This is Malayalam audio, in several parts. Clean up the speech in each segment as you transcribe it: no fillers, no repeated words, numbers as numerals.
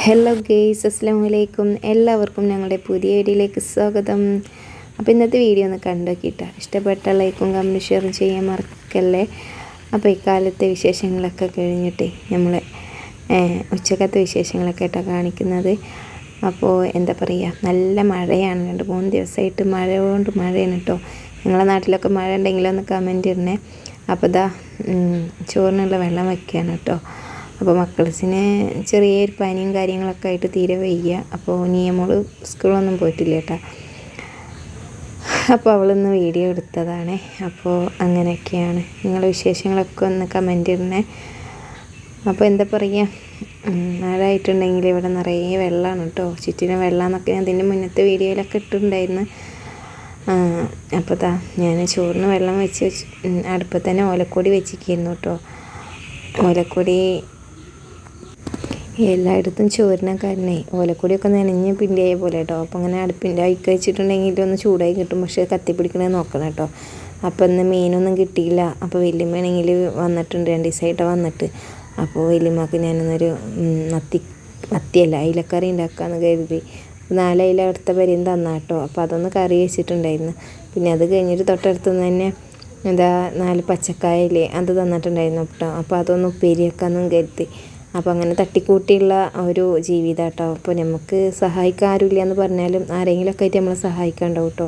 ഹലോ ഗെയ്സ്, അസ്സലാമു അലൈക്കും. എല്ലാവർക്കും ഞങ്ങളുടെ പുതിയ വീഡിയോയിലേക്ക് സ്വാഗതം. അപ്പോൾ ഇന്നത്തെ വീഡിയോ ഒന്ന് കണ്ടു നോക്കിയിട്ട് ഇഷ്ടപ്പെട്ട ലൈക്കും കമൻറ്റും ഷെയറും ചെയ്യാൻ മറക്കല്ലേ. അപ്പോൾ ഇക്കാലത്തെ വിശേഷങ്ങളൊക്കെ കഴിഞ്ഞിട്ട് നമ്മൾ ഉച്ചക്കത്തെ വിശേഷങ്ങളൊക്കെ ആയിട്ടാണ് കാണിക്കുന്നത്. അപ്പോൾ എന്താ പറയുക, നല്ല മഴയാണ്. 2-3 ദിവസമായിട്ട് മഴയാണ് കേട്ടോ. നിങ്ങളുടെ നാട്ടിലൊക്കെ മഴ ഉണ്ടെങ്കിലൊന്ന് കമൻറ്റ് ഇടണേ. അപ്പോൾ ഇതാ ചോറിനുള്ള വെള്ളം വയ്ക്കുകയാണ് കേട്ടോ. അപ്പോൾ മക്കൾസിന് ചെറിയൊരു പനിയും കാര്യങ്ങളൊക്കെ ആയിട്ട് തീരെ വയ്യ. അപ്പോൾ നിയമോള് സ്കൂളൊന്നും പോയിട്ടില്ല കേട്ടോ. അപ്പോൾ അവളിന്ന് വീഡിയോ എടുത്തതാണ്. അപ്പോൾ അങ്ങനെയൊക്കെയാണ്. നിങ്ങളുടെ വിശേഷങ്ങളൊക്കെ ഒന്ന് കമൻറ്റ് ഇടണേ. അപ്പോൾ എന്താ പറയുക, മഴ ആയിട്ടുണ്ടെങ്കിൽ ഇവിടെ നിറയെ വെള്ളമാണ് കേട്ടോ. ചുറ്റിനും വെള്ളമെന്നൊക്കെ ഞാൻ ഇതിൻ്റെ മുന്നത്തെ വീഡിയോയിലൊക്കെ ഇട്ടിട്ടുണ്ടായിരുന്നു. അപ്പോൾ ഞാൻ ചോറിന് വെള്ളം വെച്ച് അടുപ്പത്ത് തന്നെ ഓലക്കൊടി വെച്ചിരിക്കുന്നു കേട്ടോ. ഓലക്കൊടി എല്ലായിടത്തും ചോറിന കാരണേ ഓലക്കൊടിയൊക്കെ നനഞ്ഞ് പിണ്ടിയായ പോലെ കേട്ടോ. അപ്പോൾ അങ്ങനെ അടുപ്പിൻ്റെ അയക്ക് വെച്ചിട്ടുണ്ടെങ്കിൽ ഒന്ന് ചൂടായി കിട്ടും. പക്ഷേ കത്തിപ്പിടിക്കണത് നോക്കണം കേട്ടോ. അപ്പോൾ ഇന്ന് മീനൊന്നും കിട്ടിയില്ല. അപ്പോൾ വല്യമ്മയാണെങ്കിൽ വന്നിട്ടുണ്ട്, 2 ദിവസമായിട്ട് വന്നിട്ട്. അപ്പോൾ വല്യമ്മക്ക് ഞാനൊന്നൊരു മത്തിയല്ല അയിലക്കറി ഉണ്ടാക്കാമെന്ന് കരുതി 4 അയില അടുത്ത പരിയും തന്നാ കേട്ടോ. അപ്പോൾ അതൊന്ന് കറി വെച്ചിട്ടുണ്ടായിരുന്നു. പിന്നെ അത് കഴിഞ്ഞിട്ട് തൊട്ടടുത്തുനിന്ന് തന്നെ 4 പച്ചക്കായല്ലേ അത് തന്നിട്ടുണ്ടായിരുന്നു കേട്ടോ. അപ്പോൾ അതൊന്ന് ഉപ്പേരി വെക്കാമെന്നും കരുതി. അപ്പോൾ അങ്ങനെ തട്ടിക്കൂട്ടിയുള്ള ഒരു ജീവിതം കേട്ടോ. അപ്പോൾ നമുക്ക് സഹായിക്കാൻ ആരുമില്ല എന്ന് പറഞ്ഞാലും ആരെങ്കിലുമൊക്കെ ആയിട്ട് നമ്മളെ സഹായിക്കാണ്ടാവും കേട്ടോ.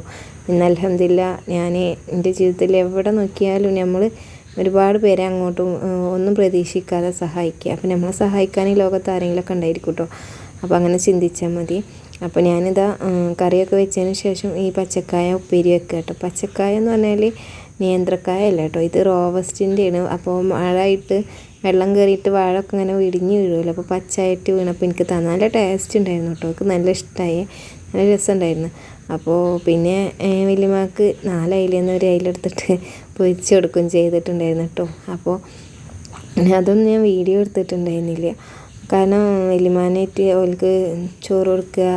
ഇന്ന് അൽഹംദുലില്ലാ ഞാൻ എൻ്റെ ജീവിതത്തിൽ എവിടെ നോക്കിയാലും നമ്മൾ ഒരുപാട് പേരെ അങ്ങോട്ടും ഒന്നും പ്രതീക്ഷിക്കാതെ സഹായിക്കുക. അപ്പോൾ നമ്മളെ സഹായിക്കാൻ ഈ ലോകത്ത് ആരെങ്കിലുമൊക്കെ ഉണ്ടായിരിക്കും കേട്ടോ. അപ്പോൾ അങ്ങനെ ചിന്തിച്ചാൽ മതി. അപ്പോൾ ഞാനിതാ കറിയൊക്കെ വെച്ചതിന് ശേഷം ഈ പച്ചക്കായ ഉപ്പേരി വെക്കുക കേട്ടോ. പച്ചക്കായ എന്ന് പറഞ്ഞാൽ നേന്ത്രക്കായ അല്ല കേട്ടോ, ഇത് റോവസ്റ്റിൻ്റെയാണ്. അപ്പോൾ മഴയായിട്ട് വെള്ളം കയറിയിട്ട് വാഴയൊക്കെ ഇങ്ങനെ ഇടിഞ്ഞ് വീഴുമല്ലോ. അപ്പോൾ പച്ചയായിട്ട് വീണപ്പോൾ എനിക്ക് നല്ല ടേസ്റ്റ് ഉണ്ടായിരുന്നു കേട്ടോ. എനിക്ക് നല്ല ഇഷ്ടമായി, നല്ല രസമുണ്ടായിരുന്നു. അപ്പോൾ പിന്നെ വല്യമ്മക്ക് 4 അയിലെന്ന് ഒരു അയിലെടുത്തിട്ട് പൊരിച്ച് കൊടുക്കുകയും ചെയ്തിട്ടുണ്ടായിരുന്നു കേട്ടോ. അപ്പോൾ അതൊന്നും ഞാൻ വീഡിയോ എടുത്തിട്ടുണ്ടായിരുന്നില്ല. കാരണം വല്യമ്മാനായിട്ട് അവൾക്ക് ചോറ് കൊടുക്കുക,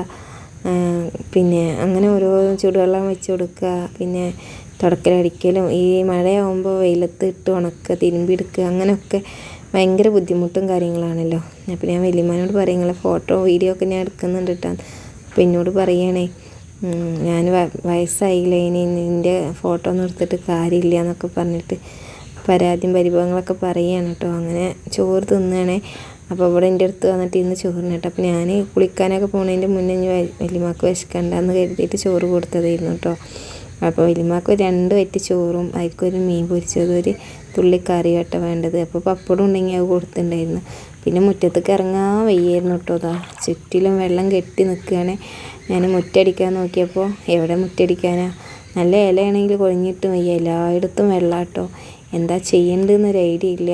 പിന്നെ അങ്ങനെ ഓരോ ചൂടുവെള്ളം വെച്ച് കൊടുക്കുക, പിന്നെ തുടക്കലടിക്കലും ഈ മഴയാകുമ്പോൾ വെയിലത്ത് ഇട്ട് ഉണക്കുക, തിരുമ്പിയെടുക്കുക, അങ്ങനെയൊക്കെ ഭയങ്കര ബുദ്ധിമുട്ടും കാര്യങ്ങളാണല്ലോ. അപ്പോൾ ഞാൻ വല്യമ്മനോട് പറയും, നിങ്ങളെ ഫോട്ടോ വീഡിയോ ഒക്കെ ഞാൻ എടുക്കുന്നുണ്ട് കേട്ടോ. അപ്പോൾ എന്നോട് പറയുകയാണേ, ഞാൻ വയസ്സായില്ലേ, ഇനി നിൻ്റെ ഫോട്ടോ ഒന്നും എടുത്തിട്ട് കാര്യമില്ല എന്നൊക്കെ പറഞ്ഞിട്ട് പരാതിയും പരിഭവങ്ങളൊക്കെ പറയുകയാണ് കേട്ടോ. അങ്ങനെ ചോറ് തിന്നുകയാണേ. അപ്പോൾ ഇവിടെ എൻ്റെ അടുത്ത് വന്നിട്ട് ഇന്ന് ചോറിന് കേട്ടോ. അപ്പോൾ ഞാൻ കുളിക്കാനൊക്കെ പോകുന്നതിൻ്റെ മുന്നേ വല്യമ്മക്ക് വിശക്കണ്ടെന്ന് കരുതിയിട്ട് ചോറ് കൊടുത്തതായിരുന്നു കേട്ടോ. അപ്പോൾ വല്യമ്മക്ക് 2 വറ്റ് ചോറും അതിൽക്കൊരു മീൻ പൊരിച്ചത്, ഒരു തുള്ളി കറി കേട്ടോ വേണ്ടത്. അപ്പോൾ പപ്പടം ഉണ്ടെങ്കിൽ അത് കൊടുത്തിട്ടുണ്ടായിരുന്നു. പിന്നെ മുറ്റത്തേക്ക് ഇറങ്ങാൻ വയ്യായിരുന്നു കേട്ടോ. ചുറ്റിലും വെള്ളം കെട്ടി നിൽക്കുകയാണ്. ഞാൻ മുറ്റടിക്കാൻ നോക്കിയപ്പോൾ എവിടെ മുറ്റടിക്കാനാ, നല്ല ഇലയാണെങ്കിൽ കൊഴിഞ്ഞിട്ടും വയ്യ, എല്ലായിടത്തും വെള്ളം കേട്ടോ. എന്താ ചെയ്യേണ്ടതെന്നൊരു ഐഡിയ ഇല്ല.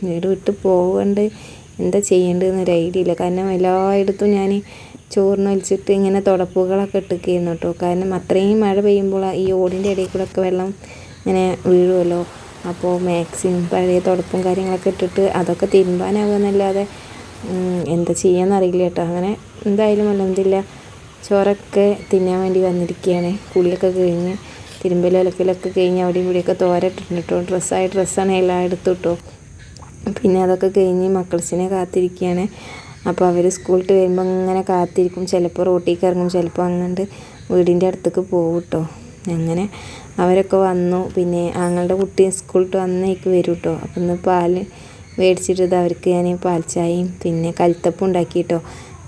വീട് വിട്ട് പോകണ്ട് എന്താ ചെയ്യേണ്ടതെന്നൊരു ഐഡിയ ഇല്ല. കാരണം എല്ലായിടത്തും ഞാൻ ചോറിന് വലിച്ചിട്ട് ഇങ്ങനെ തുടപ്പുകളൊക്കെ ഇട്ടിരിക്കുന്നു കേട്ടോ. കാരണം അത്രയും മഴ പെയ്യുമ്പോൾ ഈ ഓടിൻ്റെ ഇടയിൽ കൂടെ ഒക്കെ വെള്ളം ഇങ്ങനെ വീഴുമല്ലോ. അപ്പോൾ മാക്സിമം പഴയ തുടപ്പും കാര്യങ്ങളൊക്കെ ഇട്ടിട്ട് അതൊക്കെ തിരുമ്പാനാകുമെന്നല്ലാതെ എന്താ ചെയ്യാമെന്നറിയില്ല കേട്ടോ. അങ്ങനെ എന്തായാലും അൽഹംദുലില്ലാ ചോറൊക്കെ തിന്നാൻ വേണ്ടി വന്നിരിക്കുകയാണ്. കുളിയൊക്കെ കഴിഞ്ഞ് തിരുമ്പലും അലക്കലൊക്കെ കഴിഞ്ഞ് അവിടെയും ഇവിടെയൊക്കെ തോരട്ടിട്ടുണ്ട് കേട്ടോ. ഡ്രസ്സാണ് എല്ലായിടത്തും കേട്ടോ. പിന്നെ അതൊക്കെ കഴിഞ്ഞ് മക്കൾസിനെ കാത്തിരിക്കുകയാണ്. അപ്പോൾ അവർ സ്കൂളിട്ട് വരുമ്പോൾ ഇങ്ങനെ കാത്തിരിക്കും. ചിലപ്പോൾ റോട്ടിലേക്ക് ഇറങ്ങും, ചിലപ്പോൾ അങ്ങോട്ട് വീടിൻ്റെ അടുത്തേക്ക് പോകും കേട്ടോ. അങ്ങനെ അവരൊക്കെ വന്നു. പിന്നെ ആങ്ങളുടെ കുട്ടി സ്കൂളിട്ട് വന്നേക്ക് വരും കേട്ടോ. അപ്പം ഇന്ന് പാൽ മേടിച്ചിട്ട് അവർക്ക് ഞാൻ പാൽച്ചായയും പിന്നെ കൽത്തപ്പം ഉണ്ടാക്കി കേട്ടോ.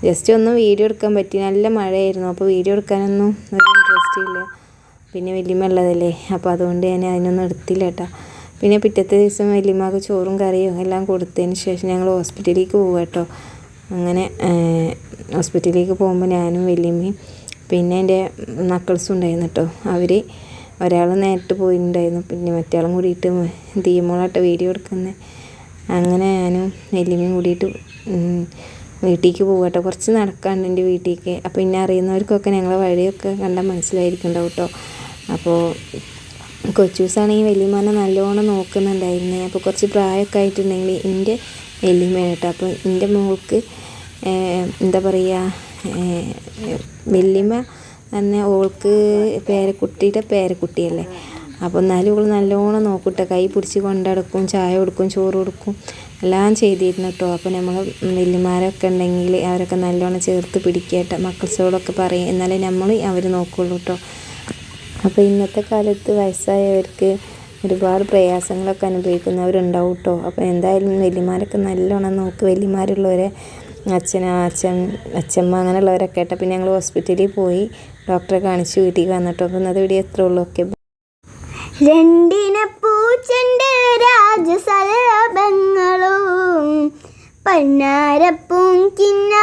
ജസ്റ്റ് ഒന്ന് വീഡിയോ എടുക്കാൻ പറ്റി, നല്ല മഴയായിരുന്നു. അപ്പോൾ വീഡിയോ എടുക്കാനൊന്നും ഒരു ഇൻട്രസ്റ്റ് ഇല്ല. പിന്നെ വല്യമ്മ ഉള്ളതല്ലേ, അപ്പോൾ അതുകൊണ്ട് ഞാൻ അതിനൊന്നും എടുത്തില്ല കേട്ടോ. പിന്നെ പിറ്റത്തെ ദിവസം വല്യമ്മക്ക് ചോറും കറിയും എല്ലാം കൊടുത്തതിന് ശേഷം ഞങ്ങൾ ഹോസ്പിറ്റലിലേക്ക് പോകുക കേട്ടോ. അങ്ങനെ ഹോസ്പിറ്റലിലേക്ക് പോകുമ്പോൾ ഞാനും വല്യമ്മയും പിന്നെ എൻ്റെ മക്കൾസും ഉണ്ടായിരുന്നു കേട്ടോ. അവർ ഒരാൾ നേരിട്ട് പോയിട്ടുണ്ടായിരുന്നു, പിന്നെ മറ്റേയാളും കൂടിയിട്ട് തീമോളായിട്ട് വീഡിയോ എടുക്കുന്നത്. അങ്ങനെ ഞാനും വല്യമ്മയും കൂടിയിട്ട് വീട്ടിലേക്ക് പോകുക കേട്ടോ. കുറച്ച് നടക്കാണ്ട് എൻ്റെ വീട്ടിലേക്ക്. അപ്പോൾ പിന്നെ അറിയുന്നവർക്കൊക്കെ ഞങ്ങളെ വഴിയൊക്കെ കണ്ടാൽ മനസ്സിലായിരിക്കുന്നുണ്ടാവും കേട്ടോ. അപ്പോൾ കൊച്ചൂസാണെങ്കിൽ വല്യമ്മനെ നല്ലോണം നോക്കുന്നുണ്ടായിരുന്നു. അപ്പോൾ കുറച്ച് പ്രായമൊക്കെ ആയിട്ടുണ്ടെങ്കിൽ എൻ്റെ വല്യമ്മ കേട്ടോ. അപ്പോൾ എൻ്റെ മോൾക്ക് എന്താ പറയുക, വല്യമ്മ തന്നെ ഓൾക്ക് പേരക്കുട്ടിയുടെ പേരക്കുട്ടിയല്ലേ. അപ്പോൾ എന്നാലും ഇവൾ നല്ലോണം നോക്കൂട്ടോ, കൈ പിടിച്ച് കൊണ്ടടക്കും, ചായ കൊടുക്കും, ചോറ് കൊടുക്കും, എല്ലാം ചെയ്തിരുന്നു കേട്ടോ. അപ്പോൾ നമ്മൾ വലിയമാരൊക്കെ ഉണ്ടെങ്കിൽ അവരൊക്കെ നല്ലോണം ചേർത്ത് പിടിക്കട്ടെ, മക്കൾസോടൊക്കെ പറയും, എന്നാലേ നമ്മൾ അവർ നോക്കുള്ളൂ കേട്ടോ. അപ്പോൾ ഇന്നത്തെ കാലത്ത് വയസ്സായവർക്ക് ഒരുപാട് പ്രയാസങ്ങളൊക്കെ അനുഭവിക്കുന്നവരുണ്ടാവും കേട്ടോ. അപ്പോൾ എന്തായാലും വലിയമാരൊക്കെ നല്ലോണം നോക്ക്, വലിയമാരുള്ളവരെ അച്ഛമ്മ അങ്ങനെയുള്ളവരൊക്കെ കേട്ടോ. പിന്നെ ഞങ്ങൾ ഹോസ്പിറ്റലിൽ പോയി ഡോക്ടറെ കാണിച്ച് വീട്ടിൽ വന്നിട്ടോ. അപ്പോൾ ഇന്നത്തെ വീഡിയോ എത്ര ഉള്ളൂ. ഓക്കെ. രണ്ടിന പൂച്ചൻ്റെ രാജസലഭങ്ങളും പന്നാരപ്പും കിന്ന